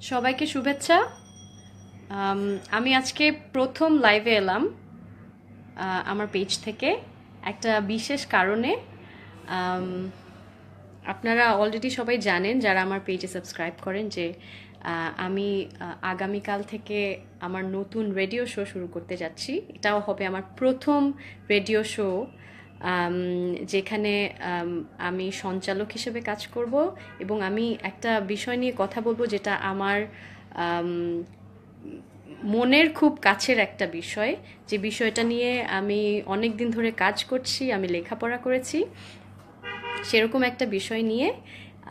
সবাইকে শুভেচ্ছা। আমি আজকে প্রথম লাইভে এলাম আমার পেজ থেকে একটা বিশেষ কারণে। আম, আপনারা অলরেডি সবাই জানেন যারা আমার পেজে সাবস্ক্রাইব করেন যে আমি আগামীকাল থেকে আমার নতুন রেডিও শো শুরু করতে যাচ্ছি। এটাও হবে আমার প্রথম রেডিও শো, যেখানে আমি সঞ্চালক হিসেবে কাজ করব এবং আমি একটা বিষয় নিয়ে কথা বলবো যেটা আমার আম, মনের খুব কাছের একটা বিষয়। যে বিষয়টা নিয়ে আমি অনেক দিন ধরে কাজ করছি, আমি লেখাপড়া করেছি, সেরকম একটা বিষয় নিয়ে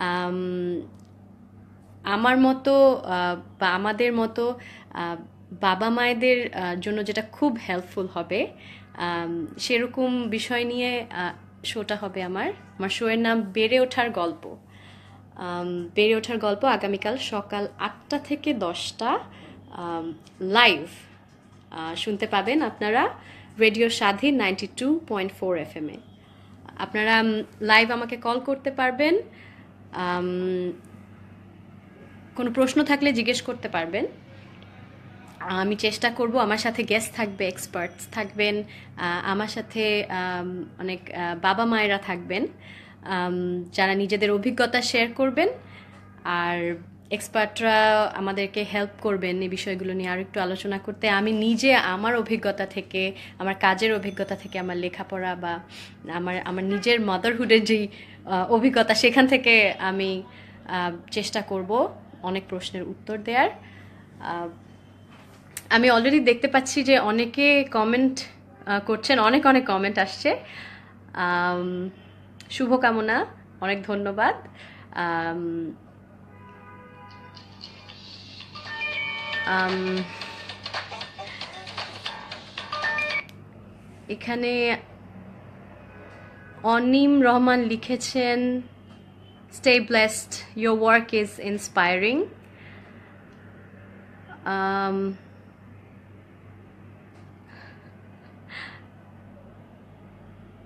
আম, আমার মতো বা আমাদের মতো বাবা মায়েদের জন্য যেটা খুব হেল্পফুল হবে, সেরকম বিষয় নিয়ে শোটা হবে। আমার শোয়ের নাম বেড়ে ওঠার গল্প। বেড়ে ওঠার গল্প আগামীকাল সকাল 8টা থেকে 10টা লাইভ শুনতে পাবেন আপনারা রেডিও স্বাধীন 92.4 FM-এ। আপনারা লাইভ আমাকে কল করতে পারবেন, কোনো প্রশ্ন থাকলে জিজ্ঞেস করতে পারবেন। আমি চেষ্টা করব, আমার সাথে গেস্ট থাকবে, এক্সপার্টস থাকবেন, আমার সাথে অনেক বাবা মায়েরা থাকবেন যারা নিজেদের অভিজ্ঞতা শেয়ার করবেন, আর এক্সপার্টরা আমাদেরকে হেল্প করবেন এই বিষয়গুলো নিয়ে আরও একটু আলোচনা করতে। আমি নিজে আমার অভিজ্ঞতা থেকে, আমার কাজের অভিজ্ঞতা থেকে, আমার লেখাপড়া বা আমার নিজের মাদারহুডের যেই অভিজ্ঞতা, সেখান থেকে আমি চেষ্টা করব অনেক প্রশ্নের উত্তর দেওয়ার। আমি অলরেডি দেখতে পাচ্ছি যে অনেকে কমেন্ট করছেন, অনেক অনেক কমেন্ট আসছে। শুভকামনা, অনেক ধন্যবাদ। এখানে অনিম রহমান লিখেছেন, stay blessed, your work is inspiring.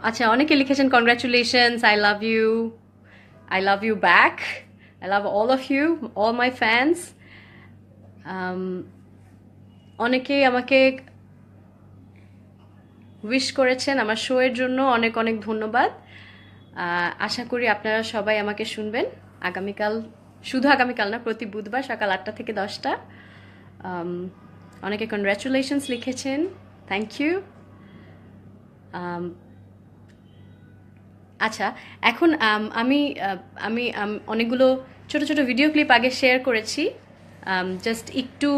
আচ্ছা, অনেকে লিখেছেন congratulations, I love you back, I love all of you, all my fans. অনেকে আমাকে উইশ করেছেন আমার শো এর জন্য, অনেক অনেক ধন্যবাদ। আশা করি আপনারা সবাই আমাকে শুনবেন আগামীকাল, শুধু আগামীকাল না, প্রতি বুধবার সকাল 8টা থেকে 10টা। অনেকে কংগ্রাচুলেশনস লিখেছেন, থ্যাংক ইউ। আচ্ছা, এখন আমি আমি অনেকগুলো ছোট ছোট ভিডিও ক্লিপ আগে শেয়ার করেছি, জাস্ট একটু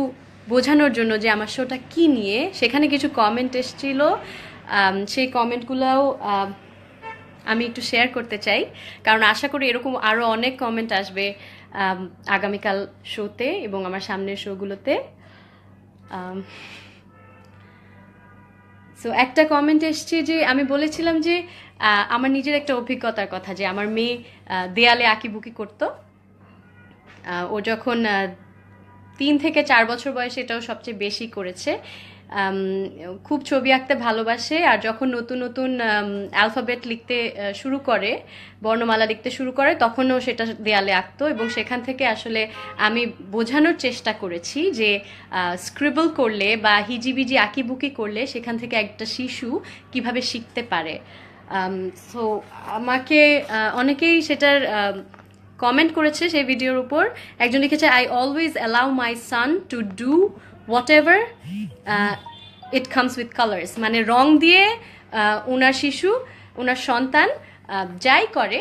বোঝানোর জন্য যে আমার শোটা কী নিয়ে। সেখানে কিছু কমেন্ট এসেছিল, সেই কমেন্টগুলোও আমি একটু শেয়ার করতে চাই, কারণ আশা করি এরকম আরও অনেক কমেন্ট আসবে আগামীকাল শোতে এবং আমার সামনের শোগুলোতে। সো একটা কমেন্ট এসছে যে আমি বলেছিলাম যে আমার নিজের একটা অভিজ্ঞতার কথা, যে আমার মেয়ে দেয়ালে আঁকিবুকি করতো। ও যখন 3 থেকে 4 বছর বয়সে এটাও সবচেয়ে বেশি করেছে। খুব ছবি আঁকতে ভালোবাসে, আর যখন নতুন নতুন অ্যালফাবেট লিখতে শুরু করে, বর্ণমালা লিখতে শুরু করে, তখনও সেটা দেয়ালে আঁকতো। এবং সেখান থেকে আসলে আমি বোঝানোর চেষ্টা করেছি যে স্ক্রিবল করলে বা হিজিবিজি আঁকিবুকি করলে সেখান থেকে একটা শিশু কিভাবে শিখতে পারে। সো আমাকে অনেকেই সেটার কমেন্ট করেছে সেই ভিডিওর উপর। একজন লিখেছে, I always allow my son to do whatever it comes with colours, মানে রং দিয়ে ওনার শিশু, ওনার সন্তান যাই করে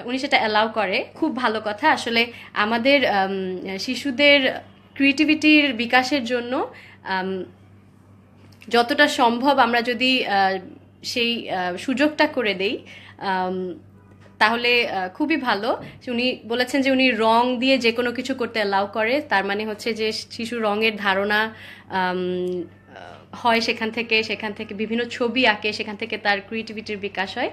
উনি সেটা অ্যালাউ করে। খুব ভালো কথা। আসলে আমাদের শিশুদের ক্রিয়েটিভিটির বিকাশের জন্য যতটা সম্ভব আমরা যদি সেই সুযোগটা করে দেই তাহলে খুবই ভালো। উনি বলেছেন যে উনি রং দিয়ে যে কোনো কিছু করতে অ্যালাউ করে, তার মানে হচ্ছে যে শিশু রঙের ধারণা হয়, সেখান থেকে বিভিন্ন ছবি আঁকে, সেখান থেকে তার ক্রিয়েটিভিটির বিকাশ হয়।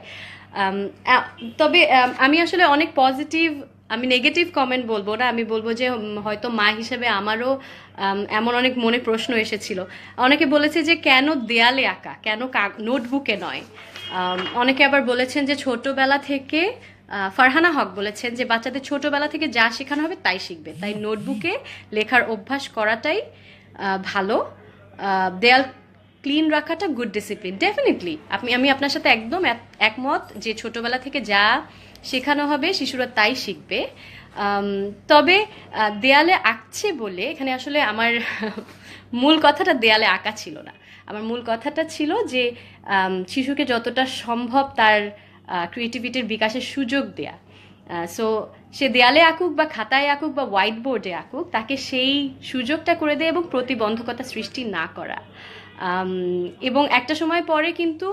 তবে আমি আসলে অনেক পজিটিভ, আমি নেগেটিভ কমেন্ট বলবো না, আমি বলবো যে হয়তো মা হিসেবে আমারও এমন অনেক মনে প্রশ্ন এসেছিল। অনেকে বলেছে যে কেন দেয়ালে আঁকা, কেন নোটবুকে নয়। অনেকে আবার বলেছেন যে ছোটবেলা থেকে ফারহানা হক বলেছেন যে বাচ্চাদের ছোটবেলা থেকে যা শেখানো হবে তাই শিখবে, তাই নোটবুকে লেখার অভ্যাস করাটাই ভালো। দেয়াল ক্লিন রাখাটা গুড ডিসিপ্লিন। ডেফিনেটলি আমি আপনার সাথে একদম একমত যে ছোটবেলা থেকে যা শেখানো হবে শিশুরা তাই শিখবে। তবে দেয়ালে আঁকছে বলে এখানে আসলে আমার মূল কথাটা দেয়ালে আঁকা ছিল না। আমার মূল কথাটা ছিল যে শিশুকে যতটা সম্ভব তার ক্রিয়েটিভিটির বিকাশের সুযোগ দেয়া। সো সে দেয়ালে আঁকুক বা খাতায় আঁকুক বা হোয়াইট বোর্ডে আঁকুক, তাকে সেই সুযোগটা করে দেয় এবং প্রতিবন্ধকতা সৃষ্টি না করা। এবং একটা সময় পরে কিন্তু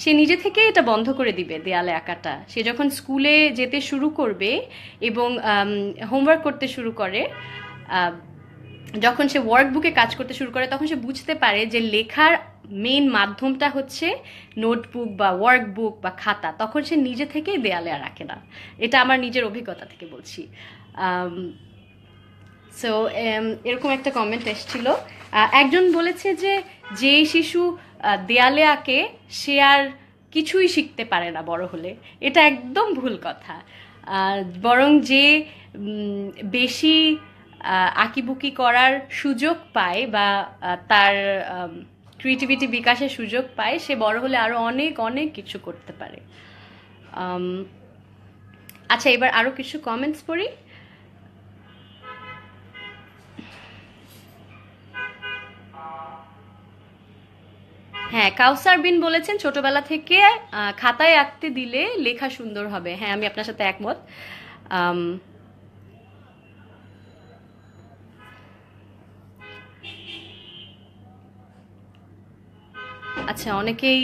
সে নিজে থেকে এটা বন্ধ করে দিবে দেয়ালে আঁকাটা। সে যখন স্কুলে যেতে শুরু করবে এবং হোমওয়ার্ক করতে শুরু করে, যখন সে ওয়ার্কবুকে কাজ করতে শুরু করে, তখন সে বুঝতে পারে যে লেখার মেইন মাধ্যমটা হচ্ছে নোটবুক বা ওয়ার্কবুক বা খাতা। তখন সে নিজে থেকেই দেয়ালে আর আঁকে না। এটা আমার নিজের অভিজ্ঞতা থেকে বলছি। সো এরকম একটা কমেন্ট এসেছিল। একজন বলেছে যে যে শিশু দেয়ালে আঁকে সে আর কিছুই শিখতে পারে না বড় হলে। এটা একদম ভুল কথা। বরং যে বেশি আঁকিবুকি করার সুযোগ পায় বা তার ক্রিয়েটিভিটি বিকাশের সুযোগ পায়, সে বড় হলে আরও অনেক অনেক কিছু করতে পারে। আচ্ছা, এবার আরও কিছু কমেন্টস পড়ি। হ্যাঁ, কাউসার বিন বলেছেন ছোটবেলা থেকে খাতায় আঁকতে দিলে লেখা সুন্দর হবে। হ্যাঁ, আমি আপনার সাথে একমত। আচ্ছা, অনেকেই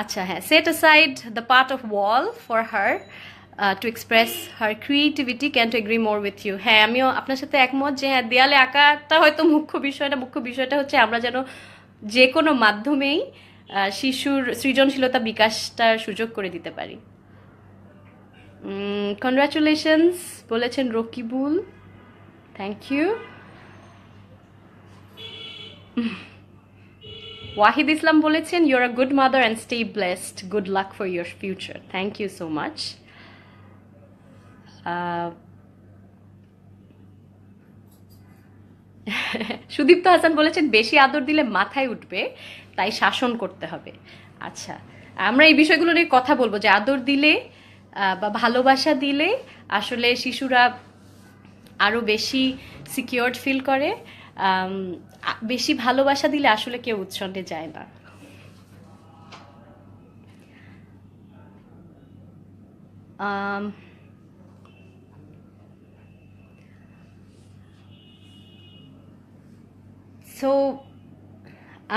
আচ্ছা হ্যাঁ, set aside the part of wall for her to express her creativity, can to agree more with you. হ্যাঁ, আমিও আপনার সাথে একমত যে হ্যাঁ, দেয়ালে আঁকাটা হয়তো মুখ্য বিষয় না। মুখ্য বিষয়টা হচ্ছে আমরা যেন যে কোনো মাধ্যমেই শিশুর সৃজনশীলতা বিকাশটার সুযোগ করে দিতে পারি। কনগ্রাচুলেশনস বলেছেন রকিবুল, থ্যাংক ইউ। ওয়াহিদ ইসলাম বলেছেন you're a good mother and stay blessed, good luck for your future. Thank you so much. Sudipta Hasan বলেছেন বেশি আদর দিলে মাথায় উঠবে, তাই শাসন করতে হবে। আচ্ছা, আমরা এই বিষয়গুলো নিয়ে কথা বলবো যে আদর দিলে বা ভালোবাসা দিলে আসলে শিশুরা আরও বেশি সিকিউরড ফিল করে। বেশি ভালোবাসা দিলে আসলে কেউ উচ্ছন্নে যায় না। সো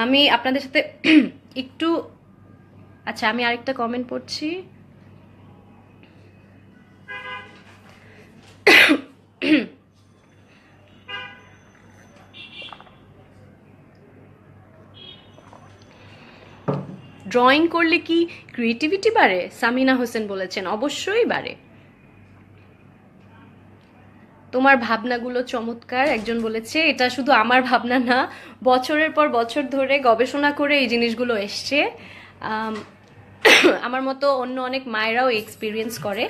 আমি আপনাদের সাথে একটু, আচ্ছা আমি আরেকটা কমেন্ট পড়ছি। ড্রয়িং করলে কি ক্রিয়েটিভিটি বাড়ে? সামিনা হোসেন বলেছেন অবশ্যই বাড়ে। তোমার ভাবনাগুলো চমৎকার, একজন বলেছে। এটা শুধু আমার ভাবনা না, বছরের পর বছর ধরে গবেষণা করে এই জিনিসগুলো এসছে। আমার মতো অন্য অনেক মায়েরাও এক্সপিরিয়েন্স করে।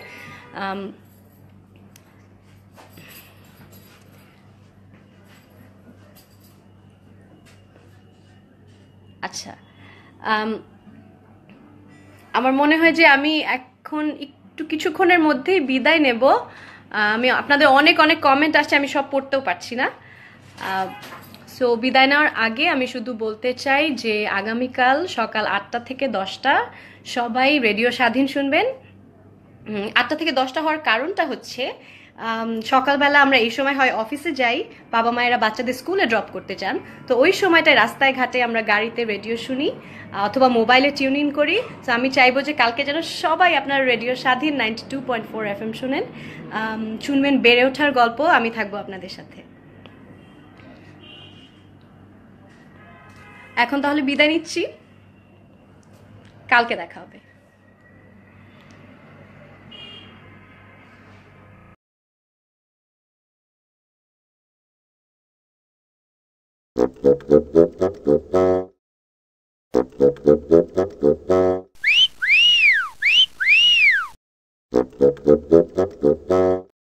আচ্ছা, আমার মনে হয় যে আমি এখন একটু কিছুক্ষণের মধ্যেই বিদায় নেব। আমি আপনাদের অনেক অনেক কমেন্ট আসছে, আমি সব পড়তেও পারছি না। সো বিদায় নেওয়ার আগে আমি শুধু বলতে চাই যে আগামীকাল সকাল 8টা থেকে 10টা সবাই রেডিও স্বাধীন শুনবেন। 8টা থেকে 10টা হওয়ার কারণটা হচ্ছে সকালবেলা আমরা এই সময় হয় অফিসে যাই, বাবা মায়েরা বাচ্চাদের স্কুলে ড্রপ করতে চান, তো ওই সময়টায় রাস্তায় ঘাটে আমরা গাড়িতে রেডিও শুনি অথবা মোবাইলে টিউন ইন করি। তো আমি চাইবো যে কালকে যেন সবাই আপনার রেডিও স্বাধীন 92.4 FM শুনেন। শুনবেন বেড়ে ওঠার গল্প, আমি থাকবো আপনাদের সাথে। এখন তাহলে বিদায় নিচ্ছি, কালকে দেখা হবে।